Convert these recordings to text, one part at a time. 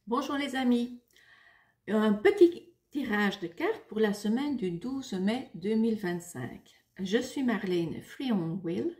Bonjour les amis, un petit tirage de cartes pour la semaine du 12 mai 2025. Je suis Marlène Freeon-Will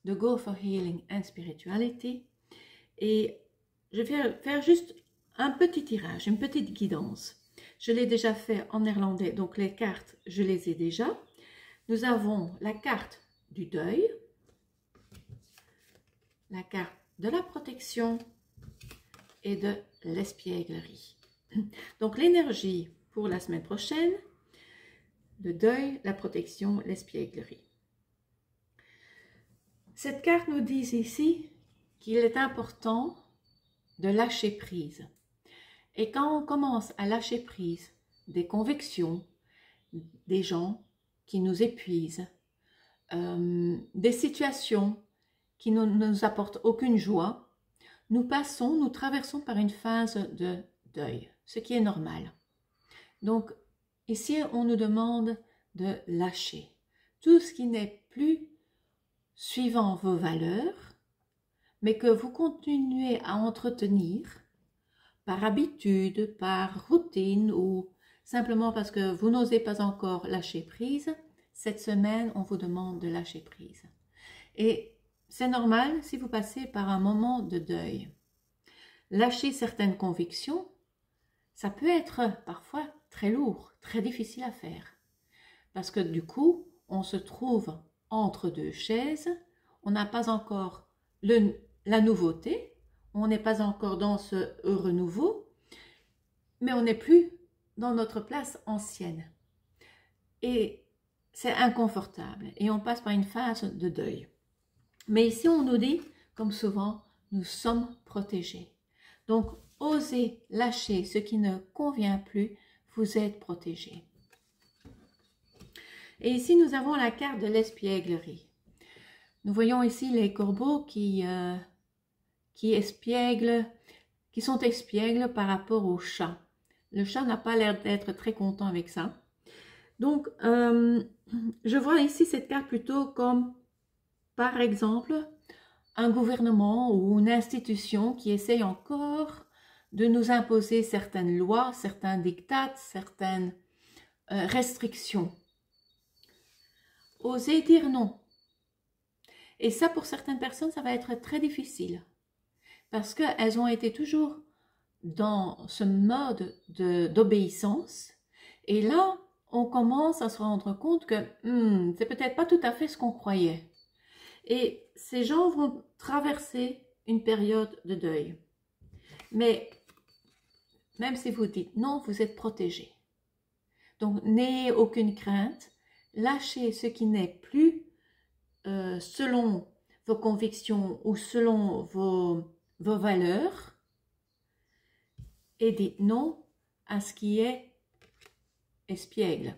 de Go for Healing and Spirituality et je vais faire juste un petit tirage, une petite guidance. Je l'ai déjà fait en néerlandais, donc les cartes, je les ai déjà. Nous avons la carte du deuil, la carte de la protection et de l'espièglerie. Donc l'énergie pour la semaine prochaine, le deuil, la protection, l'espièglerie. Cette carte nous dit ici qu'il est important de lâcher prise. Et quand on commence à lâcher prise des convictions, des gens qui nous épuisent, des situations qui ne nous apportent aucune joie, nous traversons par une phase de deuil, ce qui est normal. Donc, ici, on nous demande de lâcher tout ce qui n'est plus suivant vos valeurs, mais que vous continuez à entretenir par habitude, par routine ou simplement parce que vous n'osez pas encore lâcher prise. Cette semaine, on vous demande de lâcher prise. Et c'est normal si vous passez par un moment de deuil. Lâcher certaines convictions, ça peut être parfois très lourd, très difficile à faire. Parce que du coup, on se trouve entre deux chaises, on n'a pas encore la nouveauté, on n'est pas encore dans ce renouveau, mais on n'est plus dans notre place ancienne. Et c'est inconfortable et on passe par une phase de deuil. Mais ici, on nous dit, comme souvent, nous sommes protégés. Donc, osez lâcher ce qui ne convient plus, vous êtes protégés. Et ici, nous avons la carte de l'espièglerie. Nous voyons ici les corbeaux qui sont espiègles par rapport au chat. Le chat n'a pas l'air d'être très content avec ça. Donc, je vois ici cette carte plutôt comme, par exemple, un gouvernement ou une institution qui essaye encore de nous imposer certaines lois, certains diktats, certaines restrictions. Osez dire non. Et ça, pour certaines personnes, ça va être très difficile. Parce qu'elles ont été toujours dans ce mode d'obéissance. Et là, on commence à se rendre compte que c'est peut-être pas tout à fait ce qu'on croyait. Et ces gens vont traverser une période de deuil. Mais même si vous dites non, vous êtes protégés. Donc, n'ayez aucune crainte. Lâchez ce qui n'est plus selon vos convictions ou selon vos valeurs et dites non à ce qui est espiègle.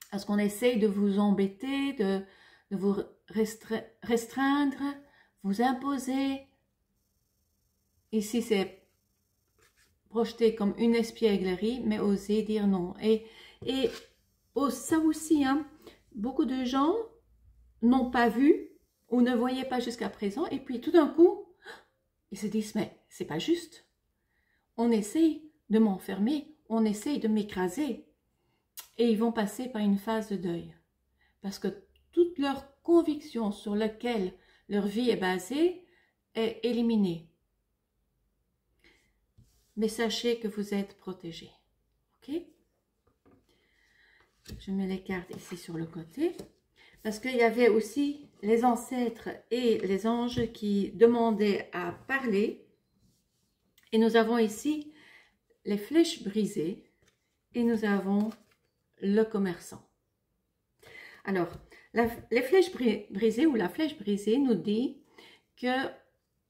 À ce qu'on essaye de vous embêter, de vous restreindre, vous imposer. Ici, c'est projeté comme une espièglerie, mais osez dire non. Et ça aussi, beaucoup de gens n'ont pas vu ou ne voyaient pas jusqu'à présent, et puis tout d'un coup, ils se disent, mais c'est pas juste. On essaye de m'enfermer, on essaye de m'écraser, et ils vont passer par une phase de deuil. Parce que toute leur conviction sur laquelle leur vie est basée est éliminée. Mais sachez que vous êtes protégés. Ok? Je mets les cartes ici sur le côté. Parce qu'il y avait aussi les ancêtres et les anges qui demandaient à parler. Et nous avons ici les flèches brisées et nous avons le commerçant. Alors, les flèches brisées ou la flèche brisée nous dit qu'il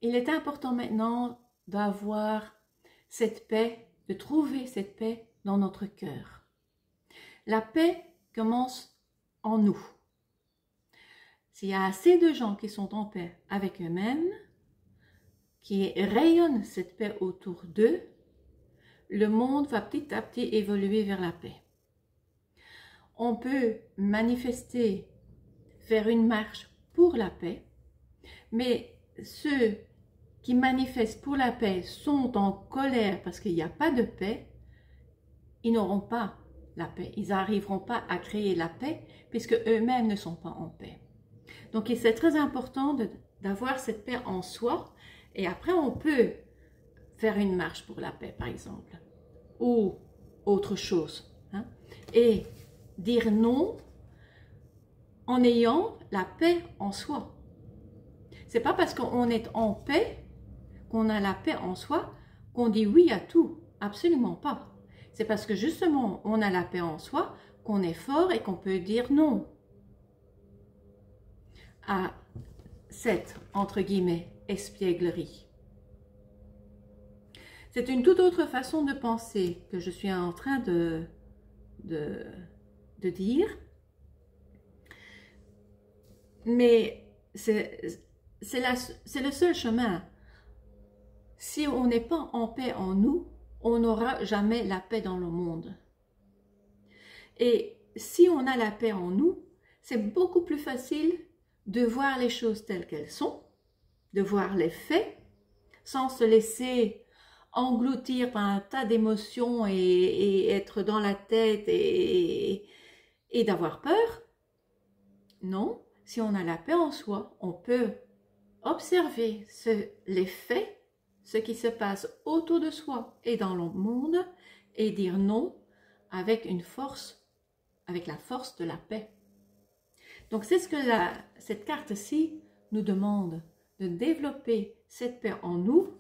est important maintenant d'avoir cette paix, de trouver cette paix dans notre cœur. La paix commence en nous. S'il y a assez de gens qui sont en paix avec eux-mêmes, qui rayonnent cette paix autour d'eux, le monde va petit à petit évoluer vers la paix. On peut manifester, faire une marche pour la paix, mais ceux qui manifestent pour la paix sont en colère parce qu'il n'y a pas de paix, ils n'auront pas la paix. Ils n'arriveront pas à créer la paix puisque eux-mêmes ne sont pas en paix. Donc c'est très important d'avoir cette paix en soi et après on peut faire une marche pour la paix par exemple ou autre chose. Hein? Et dire non en ayant la paix en soi. C'est pas parce qu'on est en paix, qu'on a la paix en soi, qu'on dit oui à tout. Absolument pas. C'est parce que justement, on a la paix en soi, qu'on est fort et qu'on peut dire non à cette, entre guillemets, espièglerie. C'est une toute autre façon de penser que je suis en train de dire. Mais c'est le seul chemin. Si on n'est pas en paix en nous, on n'aura jamais la paix dans le monde. Et si on a la paix en nous, c'est beaucoup plus facile de voir les choses telles qu'elles sont, de voir les faits, sans se laisser engloutir par un tas d'émotions et être dans la tête et d'avoir peur. Non. Si on a la paix en soi, on peut observer les faits, ce qui se passe autour de soi et dans le monde, et dire non avec une force, avec la force de la paix. Donc c'est ce que cette carte-ci nous demande, de développer cette paix en nous,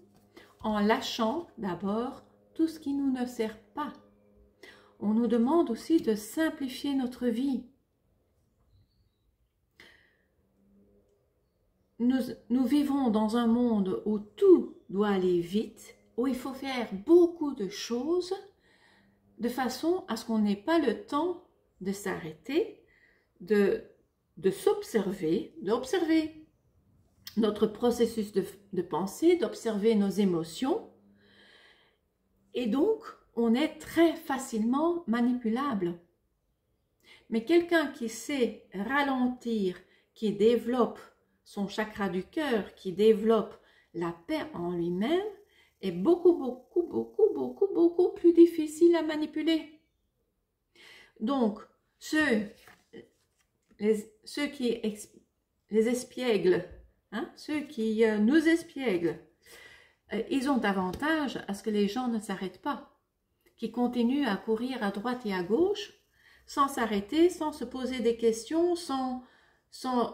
en lâchant d'abord tout ce qui nous ne sert pas. On nous demande aussi de simplifier notre vie. Nous vivons dans un monde où tout doit aller vite, où il faut faire beaucoup de choses, de façon à ce qu'on n'ait pas le temps de s'arrêter, de s'observer, d'observer notre processus de pensée, d'observer nos émotions. Et donc, on est très facilement manipulable. Mais quelqu'un qui sait ralentir, qui développe son chakra du cœur, qui développe la paix en lui-même, est beaucoup plus difficile à manipuler. Donc, les espiègles, hein, ceux qui nous espièglent, ils ont avantage à ce que les gens ne s'arrêtent pas, qui continuent à courir à droite et à gauche, sans s'arrêter, sans se poser des questions, sans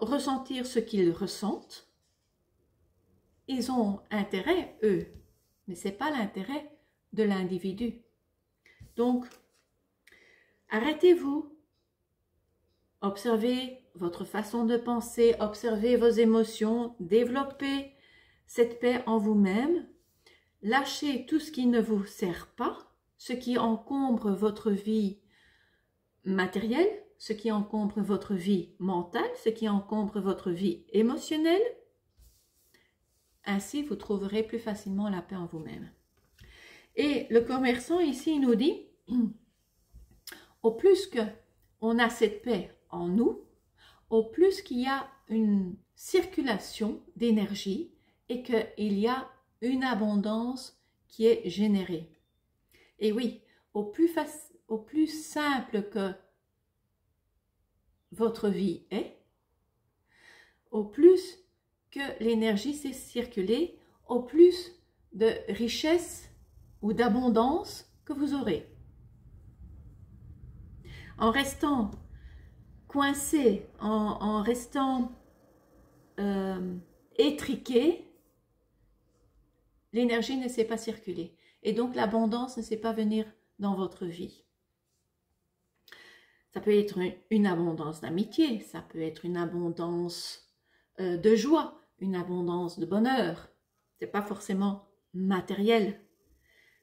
ressentir ce qu'ils ressentent. Ils ont intérêt, eux, mais ce n'est pas l'intérêt de l'individu. Donc, arrêtez-vous, observez votre façon de penser, observez vos émotions, développez cette paix en vous-même, lâchez tout ce qui ne vous sert pas, ce qui encombre votre vie matérielle, ce qui encombre votre vie mentale, ce qui encombre votre vie émotionnelle. Ainsi, vous trouverez plus facilement la paix en vous-même. Et le commerçant ici, il nous dit, au plus qu'on a cette paix en nous, au plus qu'il y a une circulation d'énergie et qu'il y a une abondance qui est générée. Et oui, au plus simple que votre vie est, au plus que l'énergie s'est circulée, au plus de richesse ou d'abondance que vous aurez. En restant coincé, en restant étriqué, l'énergie ne s'est pas circulée. Et donc l'abondance ne sait pas venir dans votre vie. Ça peut être une abondance d'amitié, ça peut être une abondance de joie, une abondance de bonheur. Ce n'est pas forcément matériel.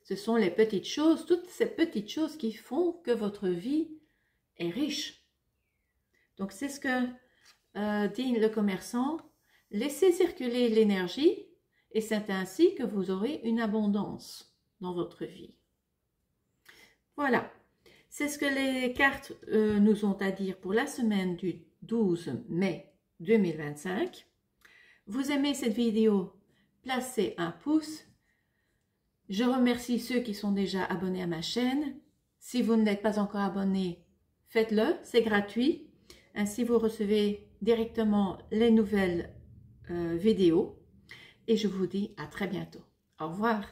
Ce sont les petites choses, toutes ces petites choses qui font que votre vie est riche. Donc c'est ce que dit le commerçant, laissez circuler l'énergie et c'est ainsi que vous aurez une abondance dans votre vie. Voilà, c'est ce que les cartes nous ont à dire pour la semaine du 12 mai 2025. Vous aimez cette vidéo? placez un pouce. Je remercie ceux qui sont déjà abonnés à ma chaîne. Si vous n'êtes pas encore abonné, faites-le, c'est gratuit. Ainsi, vous recevez directement les nouvelles vidéos. Et je vous dis à très bientôt. Au revoir.